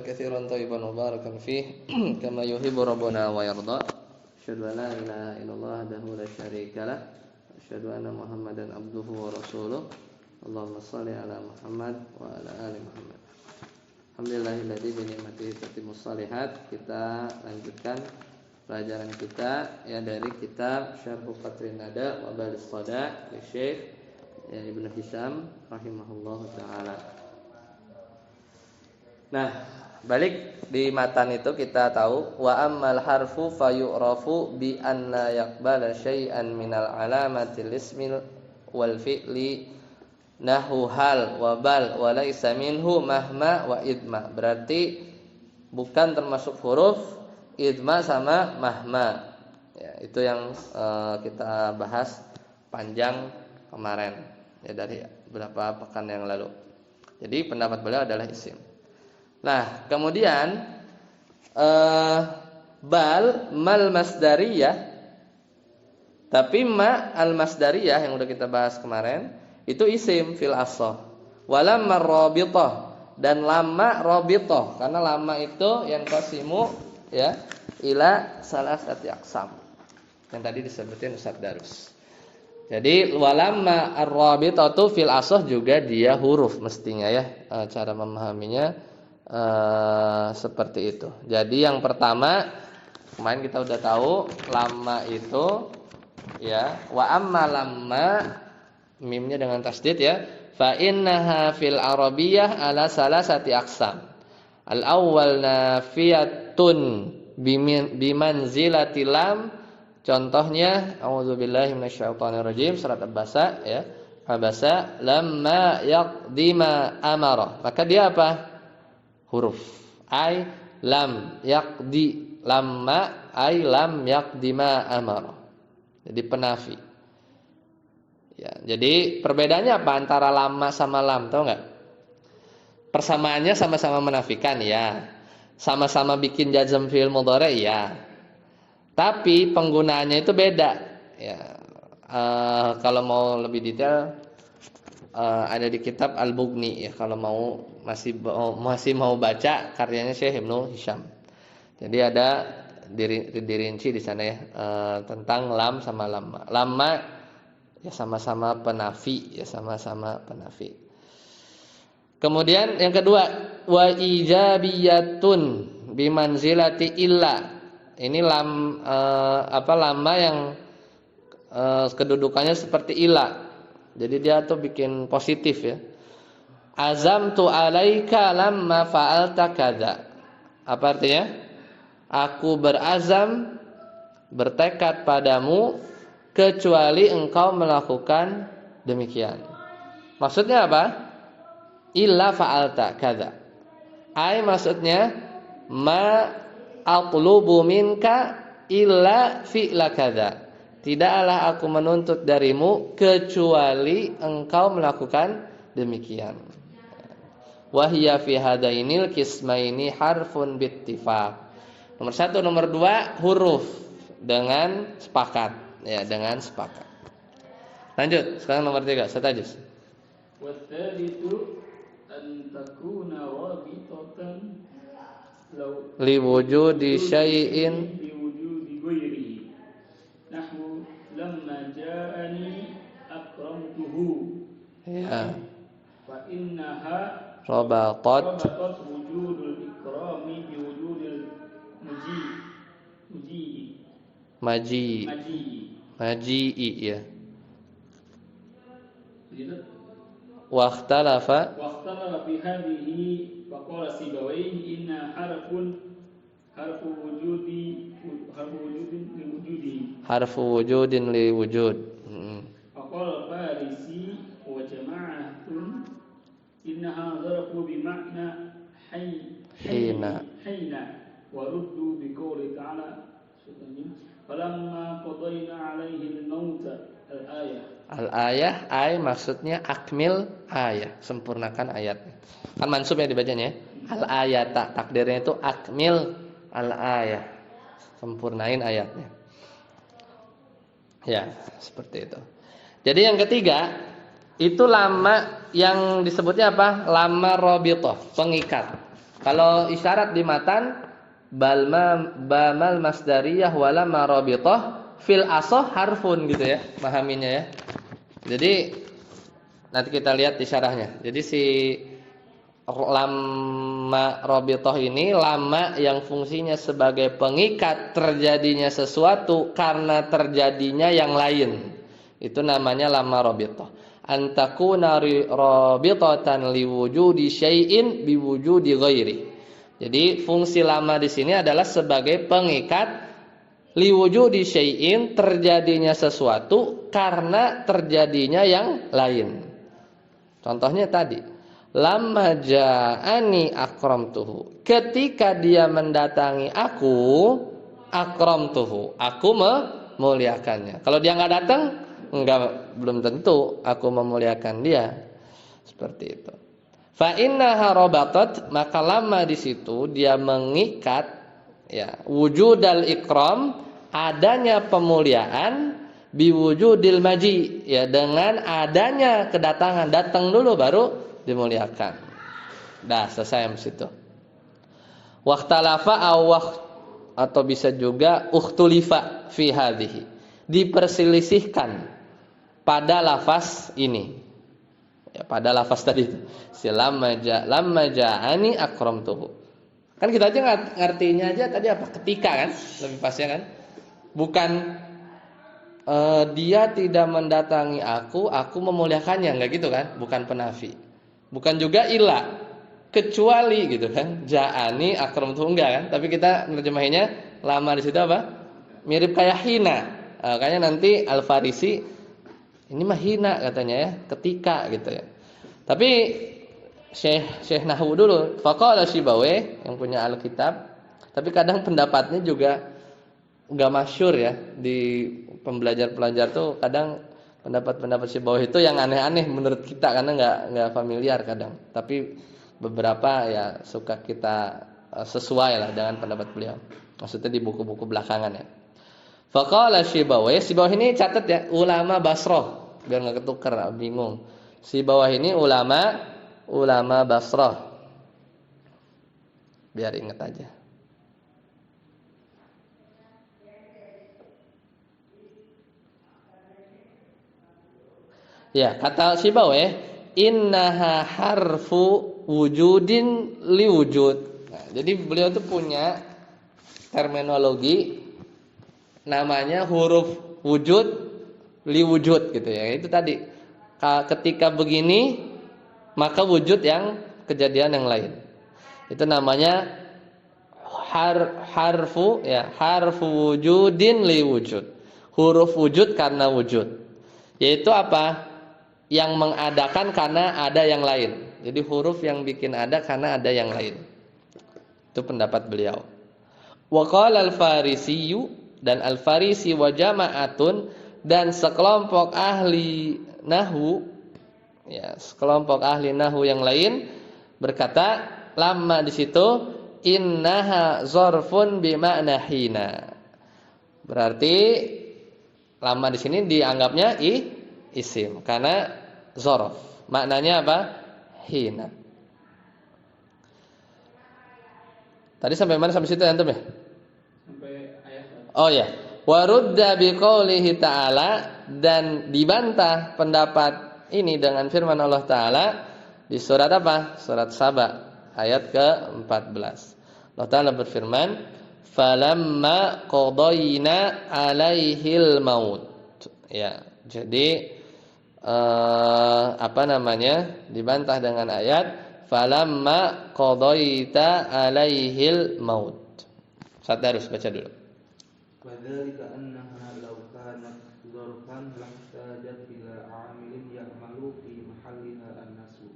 katsiran thayyiban mubarakan fih kama yuhibbu rabbuna wa yarda. Asyhadu an la ilaha illallah wahdahu la syarika lah. Asyhadu anna Muhammadan abduhu wa rasuluh. Allahumma shalli ala Muhammad wa ala ali Muhammad. Alhamdulillahilladzi bi ni'matihi tatimmus shalihat. Kita lanjutkan pelajaran kita ya dari kitab Syarh Qatrin Nada wa Balis Qada li Syekh Ibnu Hisham rahimahullahu taala. Nah, balik di matan itu kita tahu wa ammal harfu fayu'rafu bi anna yaqbala syai'an minal alamatil ismil wal fi'li nahu hal wa bal wa laisa minhu mahma wa idma. Berarti bukan termasuk huruf idma sama mahma. Ya, itu yang kita bahas panjang kemarin ya dari beberapa pekan yang lalu. Jadi pendapat beliau adalah isim. Nah, kemudian bal mal masdariyah, tapi ma al masdariyah yang udah kita bahas kemarin itu isim fil asah. Walamma rabithah, dan lama rabithah, karena lama itu yang qasimu ya ila salasati aqsam yang tadi disebutin Ustaz Darus. Jadi walamma ar-rabithatu fil asah juga dia huruf mestinya ya, cara memahaminya seperti itu. Jadi yang pertama kemarin kita udah tahu lama itu ya wa amma lamma mimnya dengan tasdid ya fa innaha fil arabiyyah ala salasati aqsam. Al awwal nafiyatun bimanzilati lam. Contohnya auzubillahi minasyaitonir rajim surat Abasa ya. Abasa lamma yaqdima amara. Maka dia apa? Huruf ay lam yaqdi, lamma ay lam yaqdima amara. Jadi penafi. Ya, jadi perbedaannya apa antara lama sama lam, tahu enggak? Persamaannya sama-sama menafikan ya. Sama-sama bikin jazm fi'il mudhari ya. Tapi penggunaannya itu beda ya. Kalau mau lebih detail ada di kitab Al-Bughni ya, kalau masih mau baca karyanya Syekh Ibnu Hisham. Jadi ada dirinci di sana ya tentang lam sama lama. Lama ya sama-sama penafi ya, sama-sama penafi. Kemudian yang kedua wa ijabiyatun bimanzilati illa. Ini lama yang kedudukannya seperti ila. Jadi dia tuh bikin positif ya. Azamtu alaika lamma fa'alta kadza. Apa artinya? Aku berazam, bertekad padamu kecuali engkau melakukan demikian. Maksudnya apa? Illa fa'alta kadza. Ai maksudnya ma aqlubu minka illa fi'la kadza. Tidaklah aku menuntut darimu kecuali engkau melakukan demikian. Wahya fi hadainil qismaini harfun bittifaq. Nomor 1, nomor 2 huruf dengan sepakat ya, dengan sepakat. Lanjut, sekarang nomor 3, Satajus. Wa tsalitsu an takuna rabitatan li wujudi syai'in li wujudi ghairihi. Nahwu lamma ja'ani akramtuhu ya. Fa innaha Rabatat wujudul ikrami bi wujudil maji'i ya. Wakhtalafa fi hadhihi wa qala Sibawayhi inna harfu wujudin li wujud. Faqala Farisi wa jama'atun innaha zarfu bi ma'na hina wa ruddu bi qouli ta'ala falamma qadayna 'alaihi al-maut al-ayah. Al-ayah ay maksudnya akmil ayah, sempurnakan ayatnya. Kan mansub ya dibacanya. Al-ayata takdirnya itu akmil al-ayah, sempurnain ayatnya. Ya, seperti itu. Jadi yang ketiga, itu lama yang disebutnya apa? Lama rabithah, pengikat. Kalau isyarat di matan bamal masdariyah wala marabithah fil asah harfun gitu ya, pahaminya ya. Jadi nanti kita lihat di syarahnya. Jadi si lama rabithah ini lama yang fungsinya sebagai pengikat terjadinya sesuatu karena terjadinya yang lain. Itu namanya lama rabithah. Antakuna rabithatan liwujudi syai'in biwujudi ghairi. Jadi fungsi lama di sini adalah sebagai pengikat liwujudi syai'in terjadinya sesuatu karena terjadinya yang lain. Contohnya tadi, lamma ja'ani akramtuhu. Ketika dia mendatangi aku, akramtuhu. Aku memuliakannya. Kalau dia enggak datang, belum tentu aku memuliakan dia. Seperti itu. Fa innaha rabatat, maka lamma di situ dia mengikat ya, wujudal ikram, adanya pemuliaan biwujudil maji, ya, dengan adanya kedatangan, datang dulu baru dimuliakan. Dah selesai di situ. Waqtalafa atau bisa juga ukhtulifa fi hadhihi. Diperselisihkan pada lafaz ini. Ya, pada lafaz tadi itu. Lamma ja'ani akramtuhu. Kan kita aja ngartinya aja tadi apa? Ketika kan? Lebih pasnya kan? Bukan dia tidak mendatangi aku memuliakannya, enggak gitu kan? Bukan penafi. Bukan juga illa, kecuali gitu kan. Ja'ani akramtuhu enggak kan? Tapi kita nerjemahinnya lama di situ apa? Mirip kayak hina. Kayaknya nanti Al-Farisi ini mah hina katanya ya, ketika gitu ya. Tapi Syekh Nahwu dulu, faqala Sibawayh yang punya Alkitab, tapi kadang pendapatnya juga enggak masyhur ya di pembelajar-pelajar tuh, kadang pendapat-pendapat Sibawayh itu yang aneh-aneh menurut kita karena enggak familiar kadang. Tapi beberapa ya suka kita sesuai lah dengan pendapat beliau. Maksudnya di buku-buku belakangan ya. Faqala Sibawayh ini catat ya, ulama Basrah, biar enggak ketukar bingung. Sibawayh ini ulama Basrah. Biar ingat aja. Ya, kata Sibawayh, innaha harfu wujudin liwujud. Nah, jadi beliau tuh punya terminologi namanya huruf wujud liwujud gitu ya. Itu tadi ketika begini maka wujud yang kejadian yang lain. Itu namanya harfu wujudin liwujud. Huruf wujud karena wujud. Yaitu apa? Yang mengadakan karena ada yang lain. Jadi huruf yang bikin ada karena ada yang lain. Itu pendapat beliau. Wa qala al-Farisiyu, dan Al-Farisi wa jama'atun, dan sekelompok ahli nahwu, ya, sekelompok ahli nahwu yang lain berkata, lamma di situ innaha zarfun bima'na hina. Berarti lamma di sini dianggapnya isim karena zarf. Maknanya apa? Hina. Tadi sampai mana, sampai situ antum ya? Sampai ayat. Oh ya. Wa rudda biqaulihi ta'ala, dan dibantah pendapat ini dengan firman Allah Ta'ala di surat apa? Surat Saba ayat ke-14. Allah Ta'ala berfirman, falamma qadayna 'alaihil maut. Ya, jadi dibantah dengan ayat falamma qadaita 'alaihil maut. Sadarus baca dulu. Wadzalika annaha law kanat zarfan lahtajat ila 'amilin ya'malu fi mahalliha an-nasu.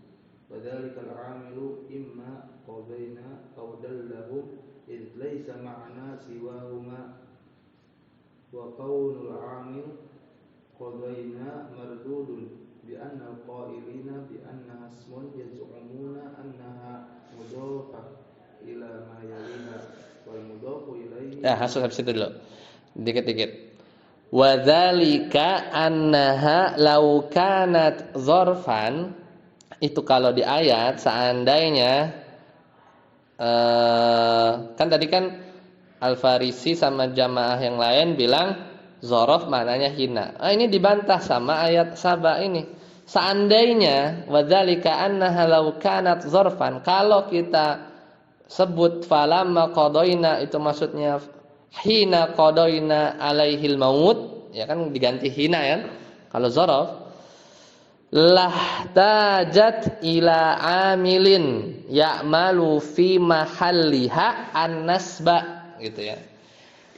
Wadzalika al-'amilu imma qadaina aw dallahu id laysa ma'na siwahuma wa qaulul 'amil qadaina mardudun bi anna al-qailina bi annaha ismun yaz'umuna annaha mudhafah ila ma yaliha wal mudhafu ilaihi. Ya, habis itu dulu. Dikit-dikit. Wa dzalika annaha law kanat dzarfan, itu kalau di ayat seandainya kan tadi kan Al-Farisi sama jamaah yang lain bilang zorof maknanya hina. Ini dibantah sama ayat Saba ini. Seandainya wadzalika annaha law kanat zorfan, kalau kita sebut falamma qadaina itu maksudnya hina qadaina alaihil maut, ya kan diganti hina kan. Kalau zorof lahtajat ila amilin ya'malu fi mahalliha an-nasba gitu ya.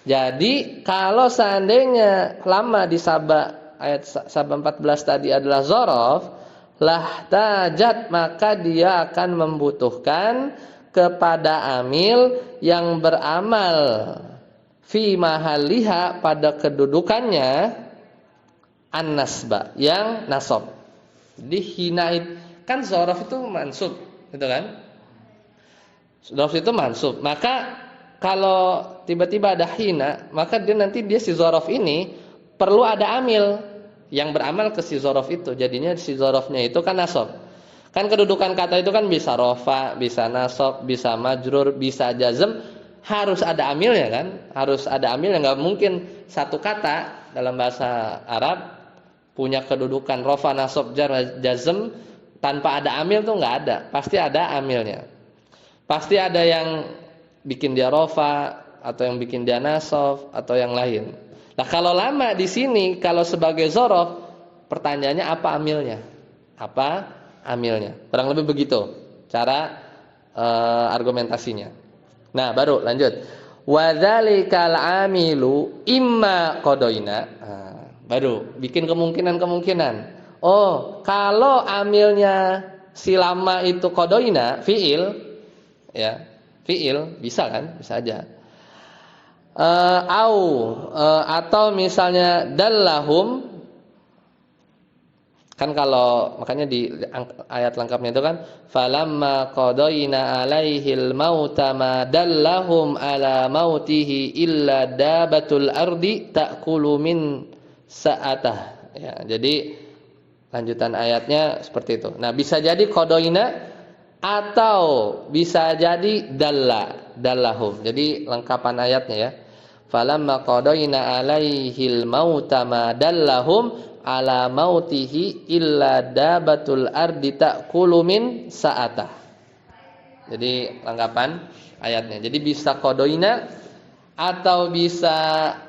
Jadi kalau seandainya lama di Saba ayat Saba 14 tadi adalah zorof, lahtajat maka dia akan membutuhkan kepada amil yang beramal fi mahalliha pada kedudukannya an-nasba yang nasab. Jadi hina kan zorof itu mansub, gitu kan? Zorof itu mansub. Maka kalau tiba-tiba ada hina, maka dia si zorof ini perlu ada amil yang beramal ke si zorof itu. Jadinya si zorofnya itu kan nasab. Kan kedudukan kata itu kan bisa rofa, bisa nasab, bisa majrur, bisa jazm. Harus ada amilnya kan? Harus ada amilnya. Nggak mungkin satu kata dalam bahasa Arab punya kedudukan rofa, nasab, jar, jazm tanpa ada amil tuh nggak ada. Pasti ada amilnya. Pasti ada yang bikin dia rofa atau yang bikin dia nasab atau yang lain. Nah kalau lama di sini kalau sebagai zorof, pertanyaannya apa amilnya? Apa amilnya? Kurang lebih begitu cara argumentasinya. Nah baru lanjut. Wadzalikal amilu imma qadaina. Baru bikin kemungkinan. Oh kalau amilnya si lama itu qadaina fiil, ya. Fi'il bisa kan? Bisa aja. Atau misalnya dallahum, kan kalau makanya di ayat lengkapnya itu kan falamma qadaina alaihil mauta ma dallahum ala mautihi illa dabatul ardi ta'kulu min sa'atah. Ya, jadi lanjutan ayatnya seperti itu. Nah, bisa jadi qadaina atau bisa jadi dallahum. Jadi lengkapan ayatnya ya. Falamma qadaina alaihil mauta ma dallahum ala mautihi illa dabatul ardi ta'kulu min sa'atah. Jadi lengkapan ayatnya. Jadi bisa qadaina atau bisa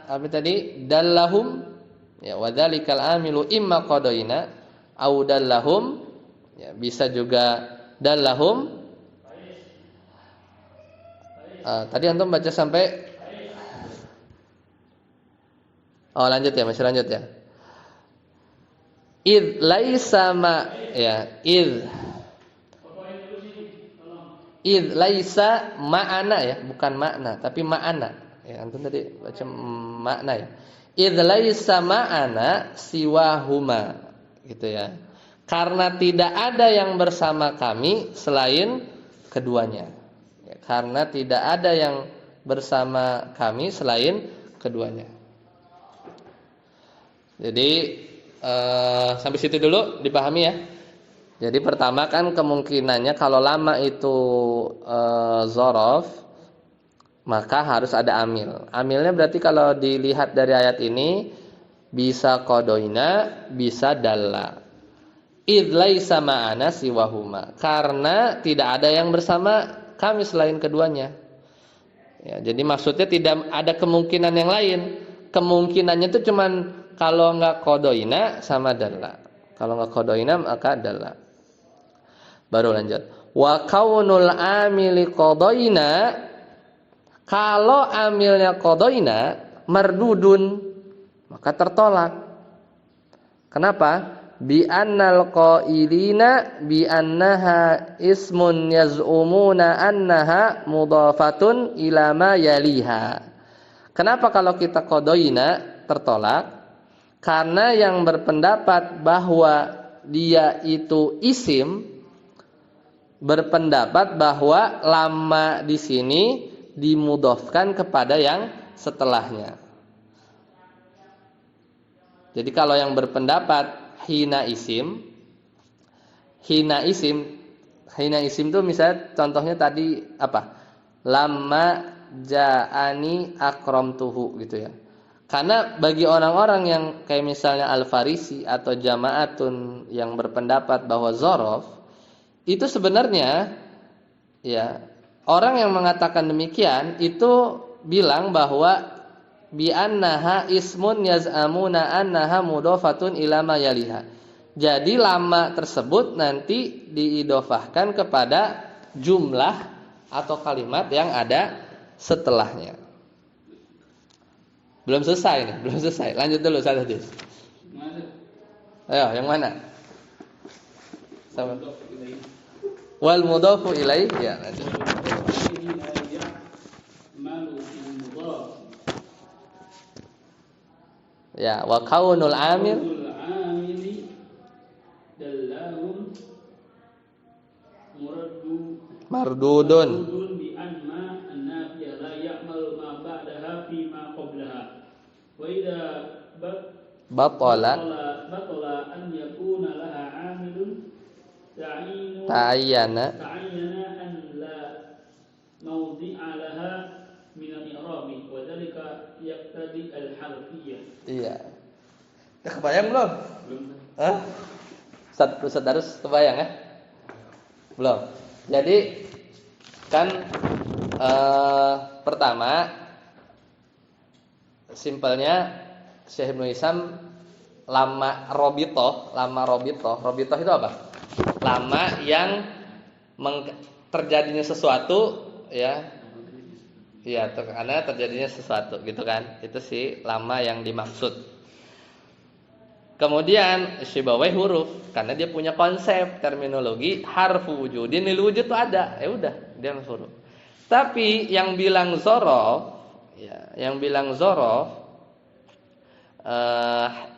apa tadi? Dallahum. Ya, wadzalikal amilu imma qadaina au dallahum. Ya, bisa juga dallahum. Tadi antum baca sampai lanjut ya, masih lanjut ya. Id laisa ma ya, id laisa ma'ana ya, bukan makna tapi ma'ana. Ya, antum tadi baca makna ya. Id laisa ma'ana siwahuma gitu ya. Karena tidak ada yang bersama kami selain keduanya. Ya, karena tidak ada yang bersama kami selain keduanya. Jadi sampai situ dulu dipahami ya. Jadi pertama kan kemungkinannya kalau lama itu zorof, maka harus ada amil. Amilnya berarti kalau dilihat dari ayat ini bisa qadaina, bisa dalla. Id laisa ma'ana siwahuma, karena tidak ada yang bersama kami selain keduanya. Ya, jadi maksudnya tidak ada kemungkinan yang lain. Kemungkinannya itu cuman kalau enggak qadaina sama dalla. Kalau enggak qadaina maka dalla. Baru lanjut. Wa kaunul amili qadaina, kalau amilnya qadaina mardudun maka tertolak. Kenapa? Bi annal qailina bi annaha ismun yaz'umuna annaha mudhafatun ila ma yaliha. Kenapa kalau kita qadaina tertolak? Karena yang berpendapat bahwa dia itu isim berpendapat bahwa lama di sini dimudhafkan kepada yang setelahnya. Jadi kalau yang berpendapat hina isim itu misalnya contohnya tadi apa? lamma ja'ani akramtuhu gitu ya. Karena bagi orang-orang yang kayak misalnya Al-Farisi atau Jama'atun yang berpendapat bahwa zorof itu sebenarnya ya, orang yang mengatakan demikian itu bilang bahwa bi annaha ismun yaz'amuna annaha mudhofatun ila ma yaliha. Jadi lama tersebut nanti diidofahkan kepada jumlah atau kalimat yang ada setelahnya. Belum selesai nih, belum selesai. Lanjut dulu Ustaz Hadis. Mana? Ayo, yang mana? Sama. Mudhof ilaih. Wal mudhofu ilaih, ya lanjut. Ini ayat malu fil mudhof. Ya, wa kaunul amil Qaulul amili dallahum mardudun. mardudun bi anma an-nafiya la ya'malu ma ba'daha fi ma qablaha. Wa idza Batala batala an yakuna laha 'amilun ta'ayyana ta'ayyana an la mawdi'a laha min al-i'rabi wa dhalika yaqtadi al-harfiyyah. iya. Udah kebayang belum? Belum. Hah? Ustaz harus kebayang ya? Belum. Jadi kan pertama simpelnya Syekh Ibnu Hisam lama robitoh itu apa? Lama yang terjadinya sesuatu ya. Iya, karena terjadinya sesuatu gitu kan. Itu sih lama yang dimaksud. Kemudian Syibawai huruf karena dia punya konsep terminologi harfu wujudin lil wujud itu ada. Ya udah, dia huruf. Tapi yang bilang zorof ya,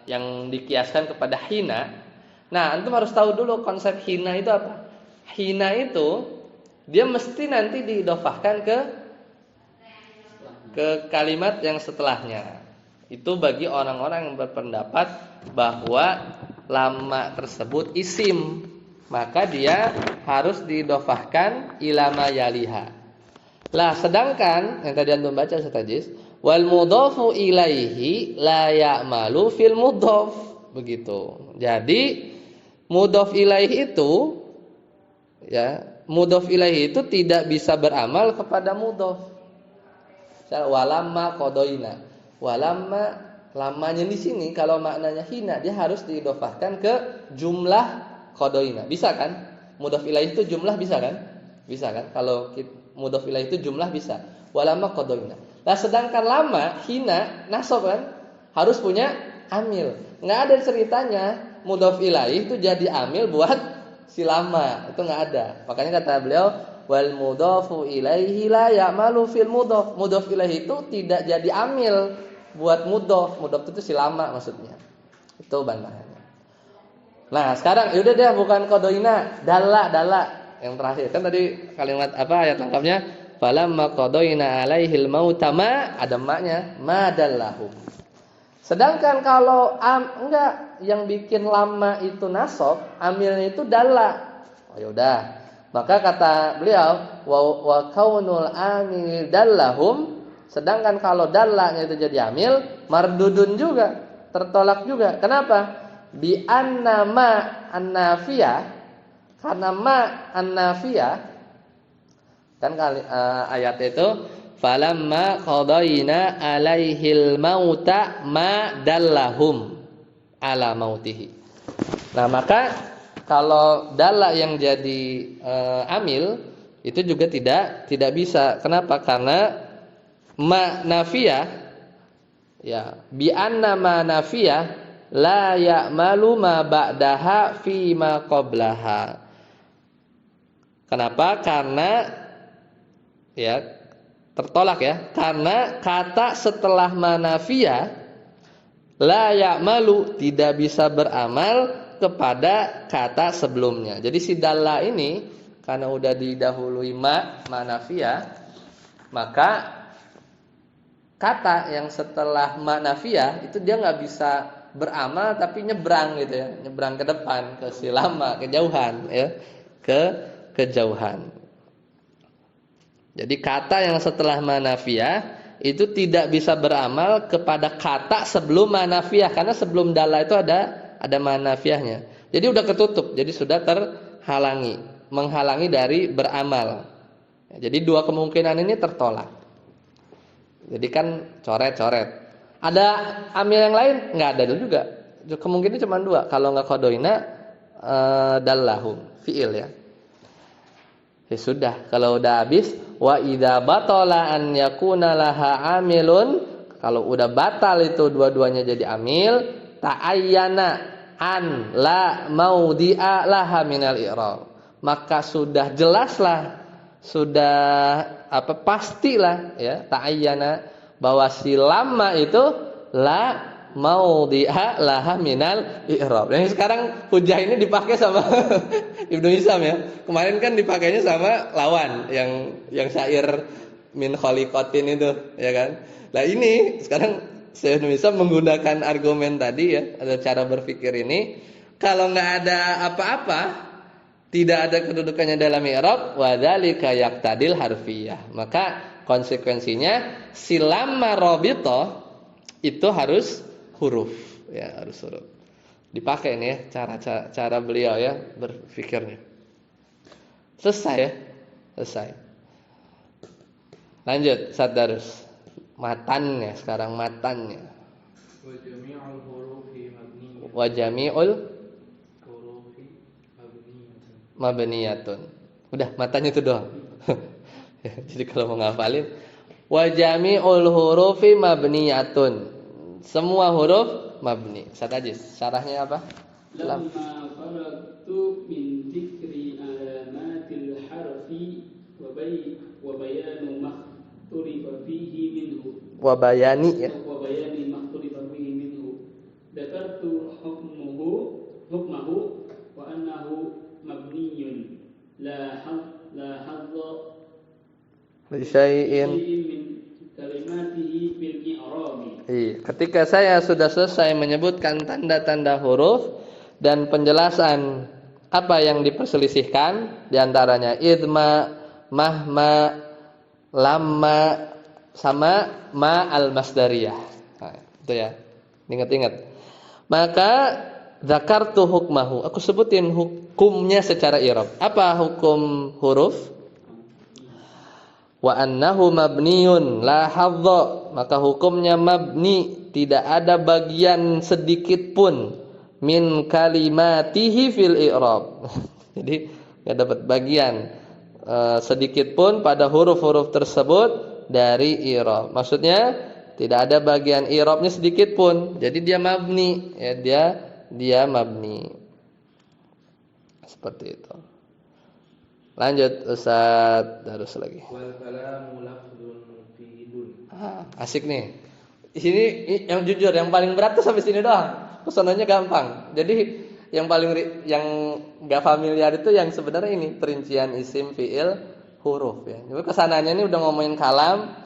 yang dikiaskan kepada hina. Nah, antum harus tahu dulu konsep hina itu apa. Hina itu dia mesti nanti diidofahkan ke kalimat yang setelahnya. Itu bagi orang-orang yang berpendapat bahwa lama tersebut isim, maka dia harus diidofahkan ilama yaliha. Lah, sedangkan yang tadi antum baca setajis wal mudhofu ilaihi la ya'malu fil mudhof, begitu. Jadi mudhof ilaihi itu ya, mudhof ilaihi itu tidak bisa beramal kepada mudhof. Walamma qadoina. Walamma lamanya di sini kalau maknanya hina dia harus diidofahkan ke jumlah qadoina. Bisa kan? Mudhof ilaihi itu jumlah bisa kan? Bisa kan? Kalau mudhof ilaihi itu jumlah bisa. Walamma qadoina. Nah, sedangkan lama hina nasab kan harus punya amil. Nggak ada ceritanya mudhof ilaihi itu jadi amil buat si lama. Itu nggak ada. Makanya kata beliau wal mudhofu ilaihi la ya'malu fil mudhof. Mudhof ilaihi itu tidak jadi amil buat mudhof. Mudhof itu si lama maksudnya. Itu bantahannya. Nah, sekarang yaudah deh bukan qadoina, dalla yang terakhir. Kan tadi kalimat apa ayat lengkapnya? Falamma qadoina alaihil mauta ma ada maknya madallahu. Sedangkan kalau enggak yang bikin lama itu nasab, amilnya itu dalla. Oh yaudah. Maka kata beliau wa kaunul amil dallahum, sedangkan kalau dallanya itu jadi amil, mardudun juga, tertolak juga. Kenapa? Bi anna ma an-nafiyah, karena ma an-nafiyah kan ayat itu falamma qadaina alaihil mauta ma dallahum ala mautihi. Nah, maka kalau dalla yang jadi amil itu juga tidak bisa. Kenapa? Karena ma nafiyah ya, bi anna ma nafiyah la ya'malu ma ba'daha fi ma qablaha. Kenapa? Karena ya tertolak ya, karena kata setelah manafiyah la ya'malu tidak bisa beramal kepada kata sebelumnya. Jadi si dalla ini karena udah didahului manafiyah, maka kata yang setelah manafiyah itu dia nggak bisa beramal tapi nyebrang gitu ya, nyebrang ke depan, ke si lama, kejauhan ya, kejauhan. Jadi kata yang setelah ma nafiyah itu tidak bisa beramal kepada kata sebelum ma nafiyah, karena sebelum dalla itu ada ma nafiyahnya. Jadi udah ketutup, jadi sudah terhalangi, menghalangi dari beramal. Jadi dua kemungkinan ini tertolak. Jadi kan coret-coret. Ada amil yang lain? Nggak ada juga. Kemungkinan cuma dua. Kalau nggak kodoina dallahum fiil ya. Ya sudah, kalau udah habis wa idza batala an yakuna laha amilun, kalau udah batal itu dua-duanya jadi amil, ta'ayyana an la maudi'a laha minal i'rab. Maka sudah jelaslah, sudah pastilah ya, ta'ayyana bahwa si lamma itu la maudi'a laha minal i'rab. Yang sekarang hujah ini dipakai sama Ibnu Hisam ya. Kemarin kan dipakainya sama lawan yang syair min khaliqatin itu, ya kan? Nah, ini sekarang Syekh Ibnu Hisam menggunakan argumen tadi ya, ada cara berpikir ini. Kalau nggak ada apa-apa, tidak ada kedudukannya dalam i'rab, wa dzalika yaqtadil harfiyah. Maka konsekuensinya si lamma rabithah itu harus huruf, ya harus huruf. Dipakai ini ya cara beliau ya berpikirnya. Selesai ya, selesai. Lanjut Sadarus. Matannya sekarang matannya. Wa jami'ul hurufi mabniyatun. Wa jami'ul hurufi mabniyatun. mabniyatun. Udah matanya itu doang. Jadi kalau mau ngafalin wa jami'ul hurufi mabniyatun. Semua huruf mabni. Satajis. Syarahnya apa? Lamma faragtu min dzikri alamatil harfi wa bayanu makhturifa fihi minhu. Wa bayani ya. Wa bayani makhturifa fihi minhu. Dzakartu hukmahu wa annahu mabniyun la hadza li syai'in min kalimatihi bil i'rabi. Ketika saya sudah selesai menyebutkan tanda-tanda huruf dan penjelasan apa yang diperselisihkan, diantaranya idma, mahma, lamma, sama ma al-masdariyah. Nah, itu ya. Ingat-ingat. Maka zakartu hukmahu. Aku sebutin hukumnya secara i'rab. Apa hukum huruf? Wa annahu mabniyun la hadza, maka hukumnya mabni, tidak ada bagian sedikit pun min kalimatihi fil i'rab. Jadi enggak dapat bagian sedikit pun pada huruf-huruf tersebut dari i'rab. Maksudnya tidak ada bagian i'rabnya sedikit pun. Jadi dia mabni ya, dia mabni. Seperti itu. Lanjut Ustaz Darus lagi. Wal kalamu lafdzun mufidun. Asik nih. Di sini yang jujur yang paling berat tuh sampai sini doang. Kesananya gampang. Jadi yang enggak familiar itu yang sebenarnya ini perincian isim, fiil, huruf ya. Jadi kesananya ini udah ngomongin kalam,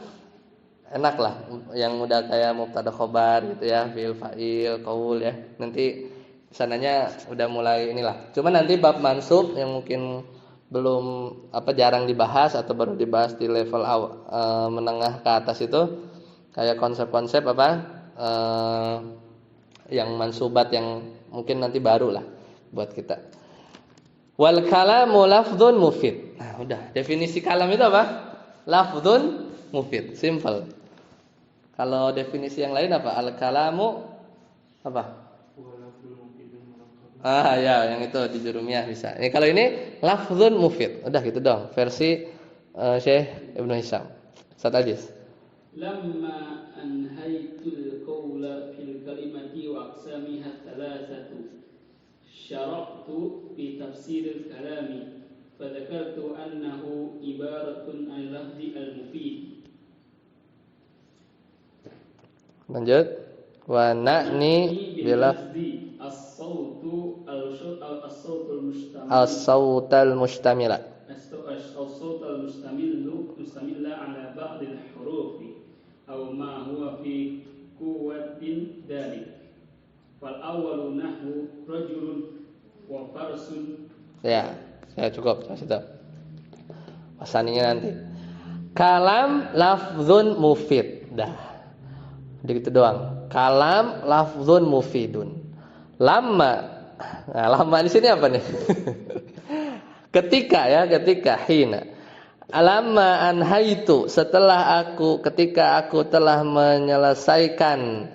enak lah. Yang udah kayak mubtada khobar gitu ya, fiil, fa'il, qaul ya. Nanti kesananya udah mulai inilah. Cuma nanti bab mansub yang mungkin belum jarang dibahas atau baru dibahas di level menengah ke atas itu kayak konsep-konsep yang mansubat yang mungkin nanti baru lah buat kita. Wal kalamu lafdzun mufid. Nah, udah. Definisi kalam itu apa? Lafdzun mufid. Simple. Kalau definisi yang lain apa? Al kalamu apa? Ya, yang itu di Jurumiyah bisa. Ini kalau ini lafdzun mufid. Udah gitu dong. Versi Syekh Ibnu Hisam. Satajis. Lamma anhaitul qawla fil kalimati wa aqsamiha thalathatu syara'tu fi tafsiril kalami fa dzakartu annahu ibaratun an lafzi al-mufid. Lanjut. Wa na'ni bilafzi as-sautu al-sautul mustamil as-sautal mustamila. الصوت المستمل على بعض الحروف أو ما هو في قوة ذلك فالأول نحو رجل وفرس. Ya cukup. Sudah. Pasaninya nanti. Kalam lafzun mufid. Dah. Begitu doang. Kalam lafzun mufidun. Lamma. Nah, lamma di sini apa nih? Ketika hina. Lamma anhaitu, ketika aku telah menyelesaikan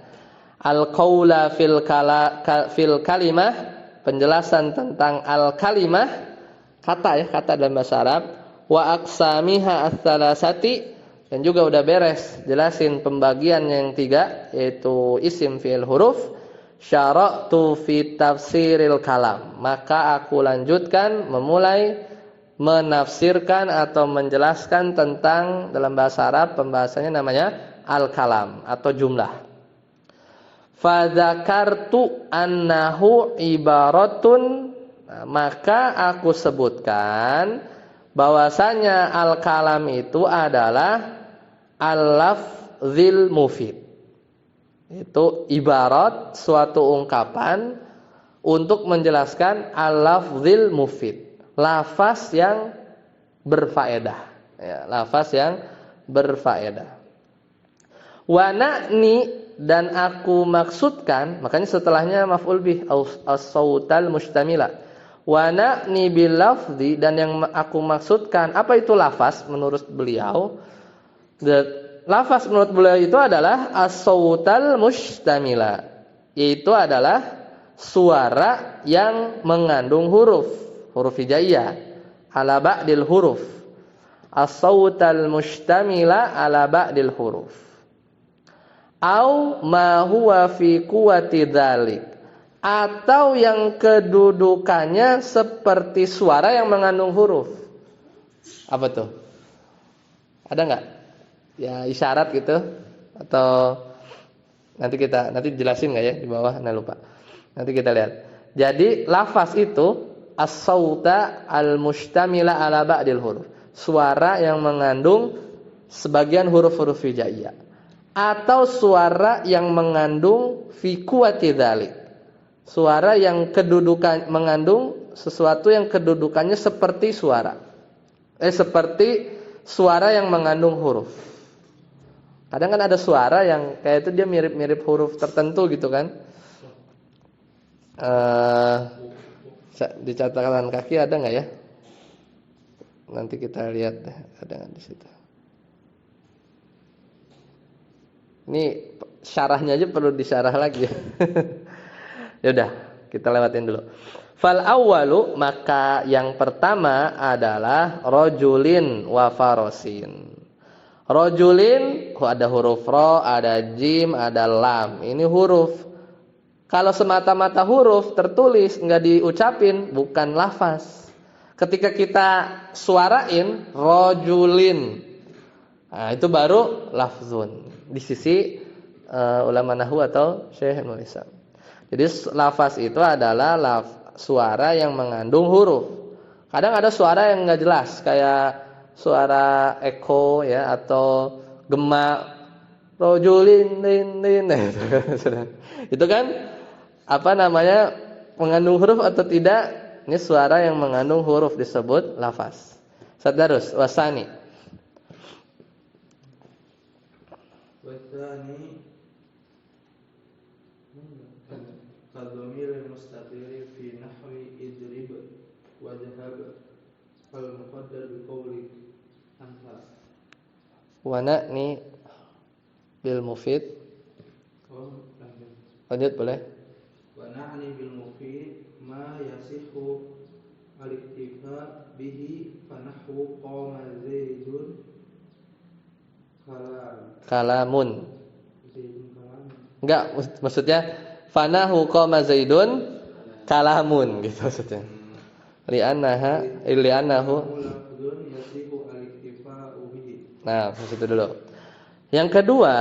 al-qaula fil kalimah, penjelasan tentang al-kalimah, kata dalam bahasa Arab, wa aqsamiha ats-tsalasati, dan juga udah beres jelasin pembagian yang 3, yaitu isim fi'il huruf, syara'tu fi tafsiril kalam, maka aku lanjutkan memulai menafsirkan atau menjelaskan tentang, dalam bahasa Arab pembahasannya namanya al-kalam atau jumlah. Fadzakartu annahu ibaratun, maka aku sebutkan bahwasanya al-kalam itu adalah al-lafzil mufid. Itu ibarat suatu ungkapan untuk menjelaskan al-lafzil mufid, lafaz yang berfaedah, ya, lafaz yang berfaedah. Wa na'ni, dan aku maksudkan, makanya setelahnya maf'ul bih as-sautal mustamila. Wa na'ni bil lafzi, dan yang aku maksudkan, apa itu lafaz menurut beliau? Lafaz menurut beliau itu adalah as-sautal mustamila, yaitu adalah suara yang mengandung huruf hijaiyah ala ba'dil huruf. As-sautal mustamila ala ba'dil huruf. Au ma huwa fi quwwati dzalik, atau yang kedudukannya seperti suara yang mengandung huruf. Apa tuh? Ada enggak? Ya isyarat gitu, atau nanti jelasin enggak ya di bawah? Nah lupa. Nanti kita lihat. Jadi lafaz itu as-sauta al-mustamila ala ba'dil huruf, suara yang mengandung sebagian huruf-huruf hijaiyah, atau suara yang mengandung fi quwwati dzalik, suara yang kedudukan mengandung sesuatu yang kedudukannya seperti seperti suara yang mengandung huruf. Kadang kan ada suara yang kayak itu dia mirip-mirip huruf tertentu gitu kan. Di catatan kaki ada nggak ya? Nanti kita lihat ada nggak di situ. Ini syarahnya aja perlu disyarah lagi. Ya udah, kita lewatin dulu. Fal awwalu, maka yang pertama adalah rajulin wa farasin. Rajulin, ada huruf ro, ada jim, ada lam. Ini huruf. Kalau semata-mata huruf tertulis nggak diucapin, bukan lafaz. Ketika kita suarain rajulin, nah itu baru lafzun di sisi ulama nahwu atau Syekhul Islam. Jadi lafaz itu adalah suara yang mengandung huruf. Kadang ada suara yang nggak jelas, kayak suara eko ya, atau gema, rajulin lin. Itu kan apa namanya, mengandung huruf atau tidak? Ini suara yang mengandung huruf disebut lafaz. Sadarus wasani. Wasani kadhamir mustatir fi nahwi idrib wa dhahab fal muqaddar bi qawli anta. Wa na'ni bil mufid. Lanjut boleh? Wa na'ni bil mufid ma yasihu al-iktifa bihi fa nahwu qama zaidun kalamun. Enggak, maksudnya fanahu qama zaidun kalamun gitu maksudnya. Li'annahu. Nah, itu dulu. Yang kedua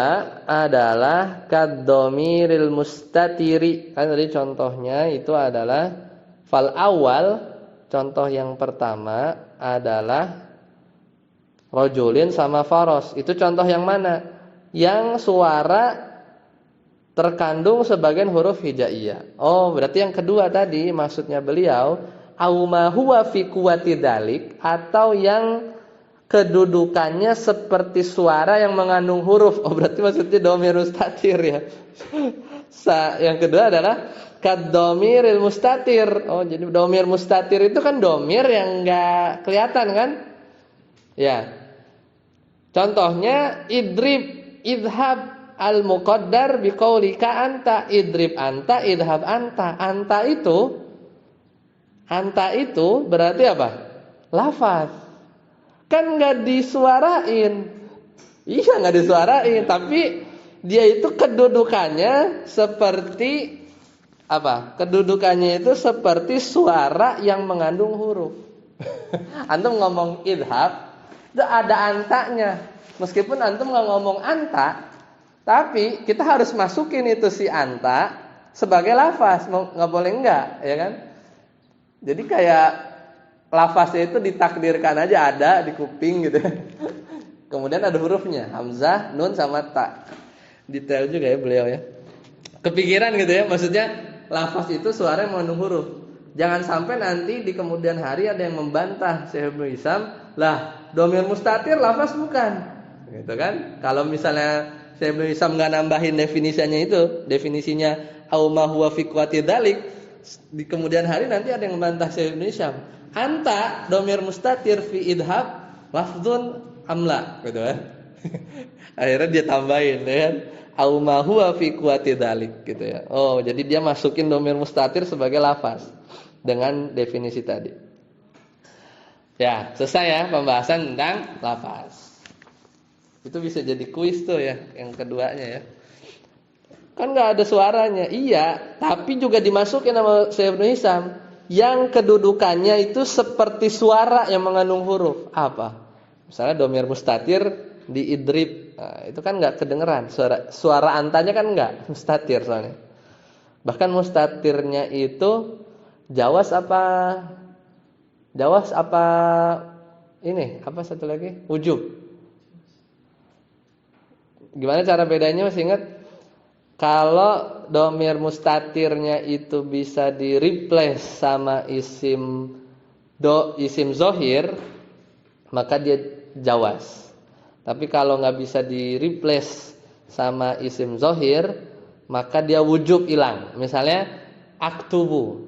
adalah kadzomiril mustatiri. Kan tadi contohnya itu adalah fal awal, contoh yang pertama adalah rajulin sama faros. Itu contoh yang mana? Yang suara terkandung sebagian huruf hijaiyah. Oh, berarti yang kedua tadi maksudnya beliau au ma huwa fi quwwati dzalik, atau yang kedudukannya seperti suara yang mengandung huruf. Oh, berarti maksudnya domir mustatir ya. Yang kedua adalah kaddomiril mustatir. Oh, jadi domir mustatir itu kan domir yang enggak kelihatan kan? Ya. Contohnya idhab al muqaddar biqaulika anta, idrib anta, idhab anta. Anta itu berarti apa? Lafaz. Kan enggak disuarain. Iya, enggak disuarain, tapi dia itu kedudukannya seperti apa? Kedudukannya itu seperti suara yang mengandung huruf. Antum ngomong idhab, itu ada antanya. Meskipun antum nggak ngomong anta, tapi kita harus masukin itu si anta sebagai lafaz. Nggak boleh enggak, ya kan? Jadi kayak lafaznya itu ditakdirkan aja ada di kuping gitu. Kemudian ada hurufnya, hamzah, nun sama ta. Detail juga ya beliau ya. Kepikiran gitu ya, maksudnya lafaz itu suara yang mengandung huruf. Jangan sampai nanti di kemudian hari ada yang membantah Syekh Ibnu Hisam, lah domir mustatir lafaz bukan. Gitu kan? Kalau misalnya Syekh Ibnu Hisam enggak nambahin definisinya au ma huwa fi quwati dzalik, di kemudian hari nanti ada yang membantah Syekh Ibnu Hisam. Anta domir mustatir fi idhab lafdzun amla gitu kan. Akhirnya dia tambahin ya kan, au ma huwa fi quwati dzalik gitu ya. Oh, jadi dia masukin domir mustatir sebagai lafaz dengan definisi tadi. Ya, selesai ya pembahasan tentang lafaz. Itu bisa jadi kuis tuh ya, yang keduanya ya. Kan enggak ada suaranya. Iya, tapi juga dimasukin sama Syekh Ibnu Hisam yang kedudukannya itu seperti suara yang mengandung huruf. Apa? Misalnya domir mustatir di idrib, nah, itu kan nggak kedengeran suara antanya kan nggak mustatir soalnya. Bahkan mustatirnya itu jawas apa ini apa satu lagi wujub. Gimana cara bedanya, masih ingat? Kalau domir mustatirnya itu bisa di replace sama isim zohir, maka dia jawas. Tapi kalau nggak bisa di replace sama isim zohir, maka dia wujub hilang. Misalnya aktubu.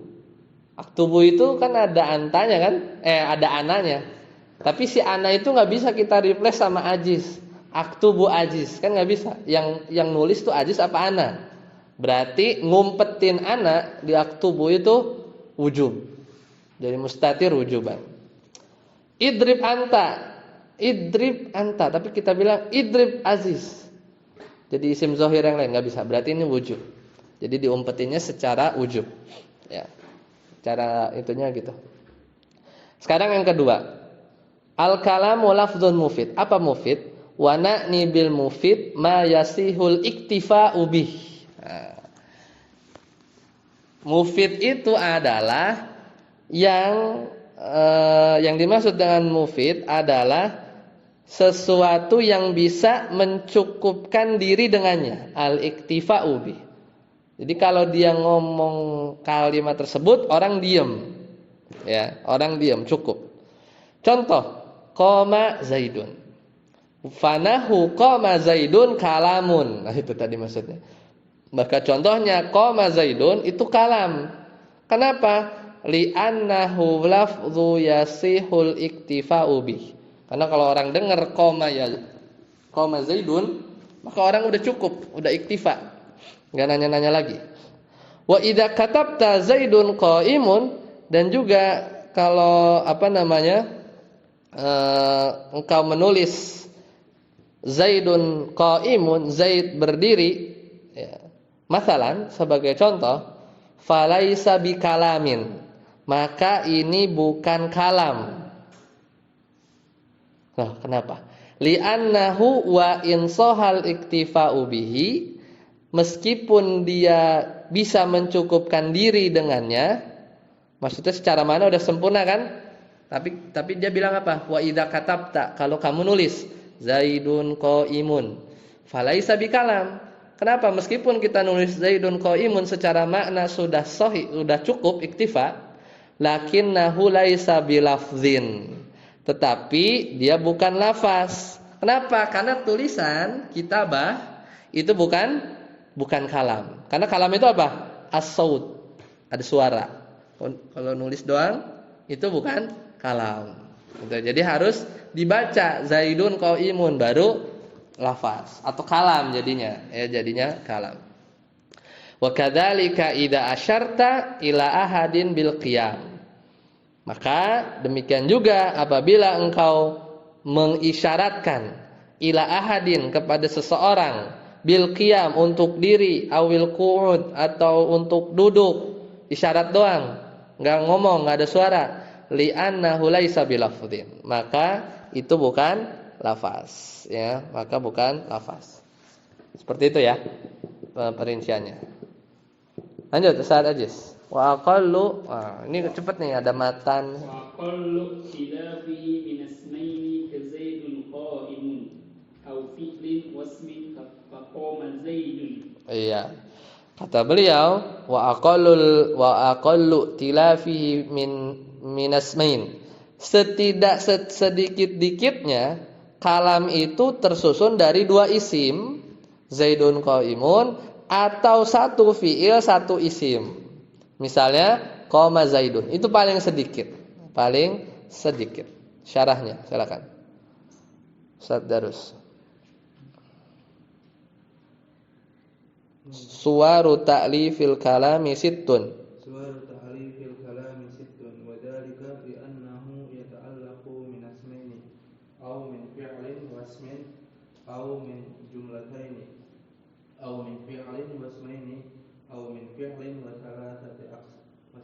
Aktubu itu kan ada antanya kan? Ada ananya. Tapi si ana itu nggak bisa kita replace sama ajiz. Aktubu ajiz kan nggak bisa. Yang nulis tuh ajiz apa ana? Berarti ngumpetin ana di aktubu itu wujub. Jadi mustatir wujuban. Idrib anta, tapi kita bilang idrib aziz. Jadi isim zahir yang lain nggak bisa. Berarti ini wujub. Jadi diumpetinnya secara wujub. Ya. Cara itunya gitu. Sekarang yang kedua. Al-kalamu lafdzun mufid. Apa mufid? Wa na'ni bil mufid ma yasihul iktifa'u bih. Nah. Mufid itu adalah yang dimaksud dengan mufid adalah sesuatu yang bisa mencukupkan diri dengannya, al-iktifa'u bih. Jadi kalau dia ngomong kalimat tersebut orang diam. Ya, orang diam cukup. Contoh, qama zaidun. Fanahu qama zaidun kalamun. Nah, itu tadi maksudnya. Maka contohnya qama zaidun itu kalam. Kenapa? Li'annahu lafdhu yasihul iktifa'u bih. Karena kalau orang dengar qama zaidun, maka orang udah cukup, udah iktifa. Enggak nanya-nanya lagi. Wa idza katabta zaidun qaimun, dan juga kalau engkau menulis zaidun qaimun, zaid berdiri ya. Masalan sebagai contoh, falaisa bikalamin, maka ini bukan kalam. Nah, kenapa? Li'annahu wa in sahal iktifa'u bihi, meskipun dia bisa mencukupkan diri dengannya, maksudnya secara mana udah sempurna kan? Tapi dia bilang apa? Wa idza katabta, kalau kamu nulis zaidun qaimun, falaisa bikalam. Kenapa? Meskipun kita nulis zaidun qaimun secara makna sudah sahih, sudah cukup iktifa, lakinnahu laisa bilafzin. tetapi dia bukan lafaz. Kenapa? Karena tulisan kitabah itu bukan kalam. Karena kalam itu apa? As-saut, ada suara. Kalau nulis doang itu bukan kalam. Jadi harus dibaca Zaidun qaimun baru lafaz atau kalam jadinya. Jadinya kalam. Wa kadzalika idza asyarta ila ahadin bil qiyam. Maka demikian juga apabila engkau mengisyaratkan ila ahadin kepada seseorang bil qiyam untuk diri, awil qu'ud atau untuk duduk, isyarat doang, enggak ngomong, enggak ada suara, li'annahu laisa bilafdhin, maka itu bukan lafaz, ya, maka bukan lafaz. Seperti itu ya perinciannya. Lanjut Ustaz Ajis. Wa aqallu, ini cepat nih, ada matan. Wa aqallu khilafi min ismaini ka zaidun qa'imun aw fi'lin wasmin ka qama zaidun. Iya. Kata beliau, wa aqallu tilafihi min asmain. Sedikit-dikitnya kalam itu tersusun dari dua isim, Zaidun qaimun, atau satu fi'il satu isim. Misalnya qama Zaidun, itu paling sedikit. Syarahnya silakan. Ustaz Darus. Suwaru ta'lifil kalami sittun. Suwaru ta'lifil kalami sittun wa dzalika bi annahu yata'allaqu min asmaini aw min fi'lin wa ismin aw min jumlataini aw min fi'lin wa ismaini aw min fi'lin wa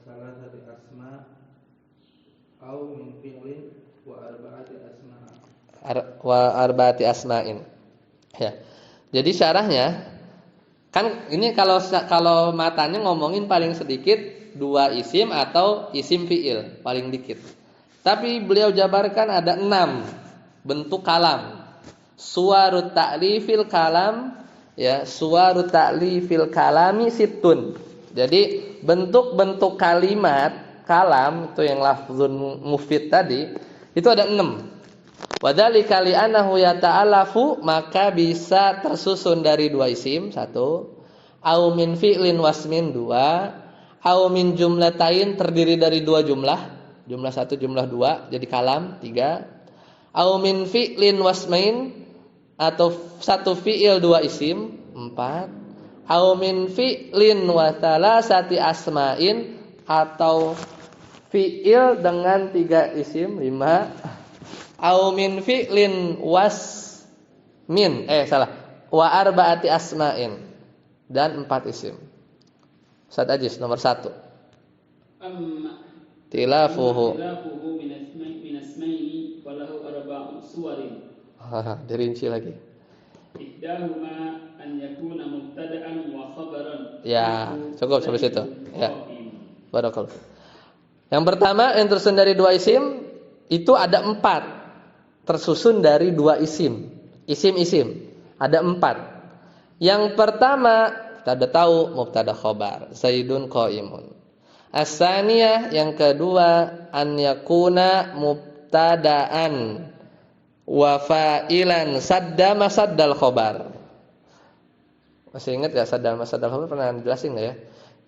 thalathati asma aw min fi'lin wa arba'ati asma'in. Ya. Jadi syarahnya kan ini kalau matanya ngomongin paling sedikit dua isim atau isim fi'il paling dikit. Tapi beliau jabarkan ada 6 bentuk kalam. Suwarut ta'lifil kalam, ya, suwarut ta'lifil kalami sittun. Jadi bentuk-bentuk kalimat kalam itu yang lafzun mufid tadi itu ada 6. Wadzalika li'annahu yata'alafu, maka bisa tersusun dari dua isim, 1, au min fi'lin wasmin, 2, au min jumlatain, terdiri dari dua jumlah 1 jumlah 2 jadi kalam, 3, au min fi'lin wasmain, atau satu fi'il dua isim, 4, au min fi'lin wa thalathati asma'in, atau fi'il dengan 3 isim, 5, au min fi'lin wasmin, wa arba'ati asma'in, dan 4 isim. Ustaz Ajis nomor 1. Tilafuhu min asmaini walahu arba'u suwarin. Dirinci lagi. Ihdahuma an yakuna mubtada'an wa khabaran. Ya, cukup sampai situ. Ya. Barakallahu. Yang pertama yang tersusun dari dua isim itu ada 4. Tersusun dari dua isim. Isim-isim ada 4. Yang pertama kita udah tahu mubtada khobar, Zaidun qaimun. As-saniyah, yang kedua, an yakuna mubtadaan wa fa'ilan sadda masaddal khobar. Masih ingat gak sadda masaddal khobar, pernah jelasin gak ya?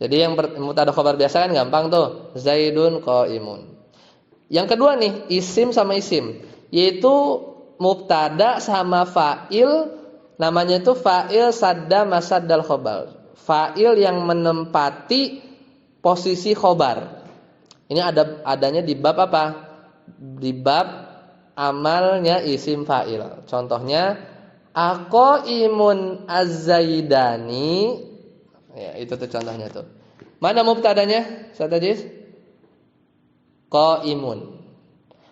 Jadi yang mubtada khobar biasa kan gampang tuh, Zaidun qaimun. Yang kedua nih, isim sama isim, yaitu mubtada sama fa'il, namanya itu fa'il sadda masaddal khobar. Fa'il yang menempati posisi khobar. Ini adanya di bab apa? Di bab amalnya isim fa'il. Contohnya aqaimun az-zaidani. Ya, itu tuh contohnya tuh. Mana mubtadanya? Ustaz qaimun.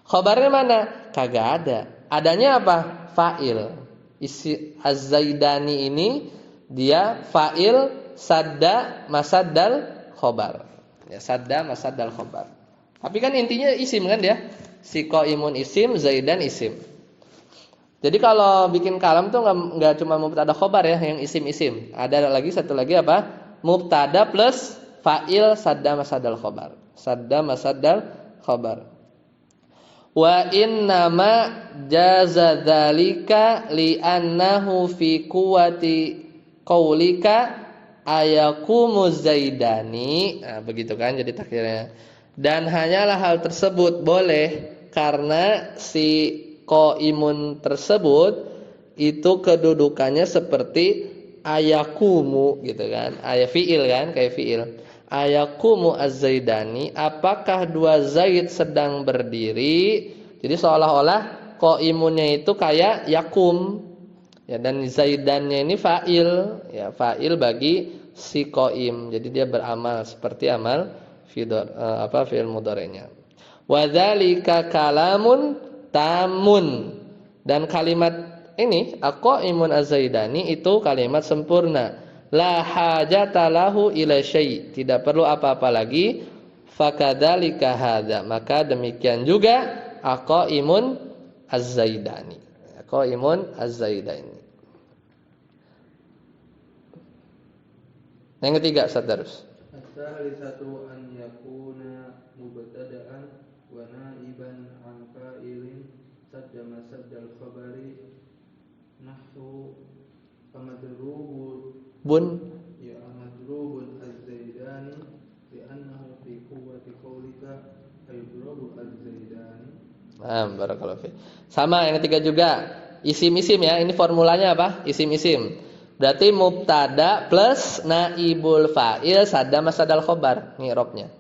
Khabarnya mana? Kagak ada. Adanya apa? Fa'il. Isi az-zaidani ini dia fa'il sadda masaddal khobar. Ya, sadda masaddal khobar. Tapi kan intinya isim kan dia. Si qaimun isim, zaidan isim. Jadi kalau bikin kalam tuh enggak cuma mubtada khobar ya, yang isim-isim. Ada lagi satu lagi apa? Mubtada plus fa'il sadda masaddal khobar. Sadda masaddal khobar. Wa innama jaza dzalika li'annahu fi quwwati qaulika ayakumu zaidani. Nah, begitu kan jadi takdirnya. Dan hanyalah hal tersebut boleh karena si qaimun tersebut itu kedudukannya seperti ayakumu gitu kan. Aya fiil kan, kayak fiil. Ayakumu az-zaidani, apakah dua zaid sedang berdiri? Jadi seolah-olah qaimunnya itu kayak yakum. Ya, dan zaidannya ini fa'il, ya fa'il bagi si qaim. Jadi dia beramal seperti amal fi'il mudhari'nya. Wa dzalika kalamun tamun. Dan kalimat ini aqaimun az-zaidani itu kalimat sempurna. La hajata lahu ila syai', tidak perlu apa-apa lagi. Fakadzalika hadza, maka demikian juga aqaimun az-zaidani. Aqaimun az-zaidani. Yang ketiga, sadarus. Ats-tsalisatu an yakuna mubtada'an wa na'iban an fa'ilin sadda masaddal khabari nahwu amadrubun ya amadrubun az-zaidani li'annahu fi quwwati qawlika ayudrubu az-zaidani. Barakallahu fi. Sama yang ketiga juga, isim-isim ya. Ini formulanya apa? Isim-isim. Berarti mubtada plus naibul fa'il sadda masadal khobar, i'rabnya.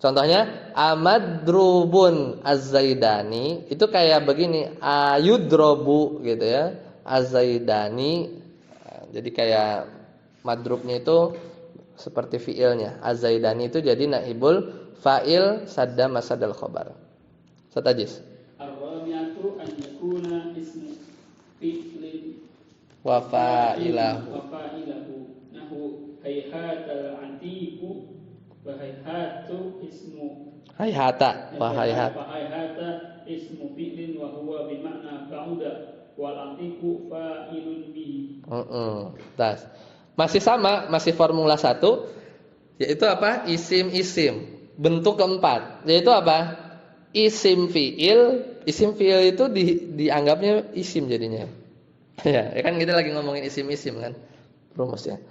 Contohnya amadrubun az-zaidani itu kayak begini, ayudrobu gitu ya. Az-zaidani, jadi kayak madrubnya itu seperti fiilnya. Az-zaidani itu jadi naibul fa'il sadda masadal khobar. Satajis. Ar-rabi'atu an yakuna ismu fi'lin Wa fa'ilahu. nahu hayhatal antiku wa hayhatu ismu Hayhata wa hayhat. hayhata ismu fi'lin wa huwa bima'na ba'uda wal antiku fa'ilun bihi. Tas. Masih sama, masih formula 1, yaitu apa? Isim-isim. Bentuk keempat, yaitu apa? Isim fi'il. Isim fi'il itu dianggapnya isim jadinya. Ya kan kita lagi ngomongin isim-isim kan, rumusnya.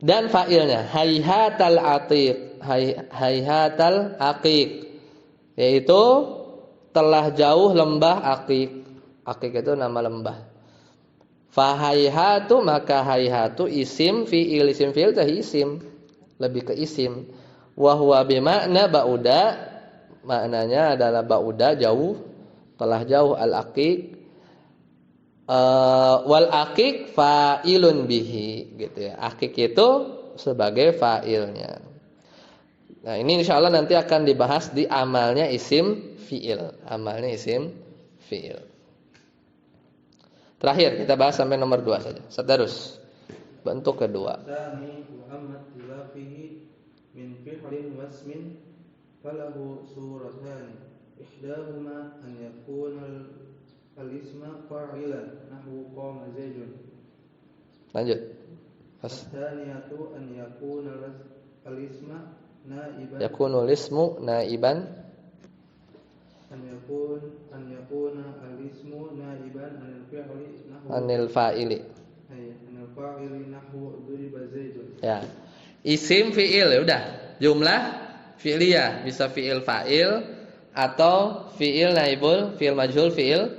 Dan fa'ilnya hayhatal atiq, hayhatal aqiq, yaitu telah jauh lembah aqiq. Aqiq itu nama lembah. Fa hayhatu, maka hayhatu isim fi'il, isim fi'il tadi isim, lebih ke isim. Wa huwa bimakna ba'uda, maknanya adalah ba'uda jauh, telah jauh al aqiq. Wal aqiq fa'ilun bihi gitu ya. Aqiq itu sebagai fa'ilnya. Nah, ini insyaallah nanti akan dibahas di amalnya isim fi'il. Amalnya isim fi'il. Terakhir kita bahas sampai nomor 2 saja. Seterus. Bentuk kedua. Tsani wa amma tilafihi min fi'lin wasmin falahu suratan. Ihdahuma an yakuna al-isma fa'ilan nahwu qama zaidun. Lanjut. As-tsaniyatu an yakuna al-isma naiban. Yakunul ismu naiban. An yakuna al-ismu naiban anil fi'li nahwu Anil fa'ili. anil fa'ili nahwu duriba zaidun. Ya. Isim fi'il ya udah. Jumlah fi'liyah, bisa fi'il fa'il atau fi'il naibul, fi'il majhul, fi'il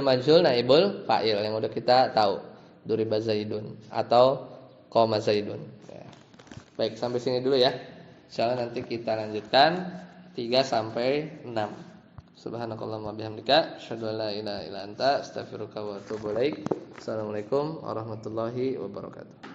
majhul naibul fa'il yang udah kita tahu. Duriba zaidun atau qama zaidun. Ya. Baik, sampai sini dulu ya. Insyaallah nanti kita lanjutkan 3 sampai 6. Subhanakallahumma bihamdika asyhadu an la ilaha illa anta astaghfiruka wa atubu ilaik. Assalamualaikum warahmatullahi wabarakatuh.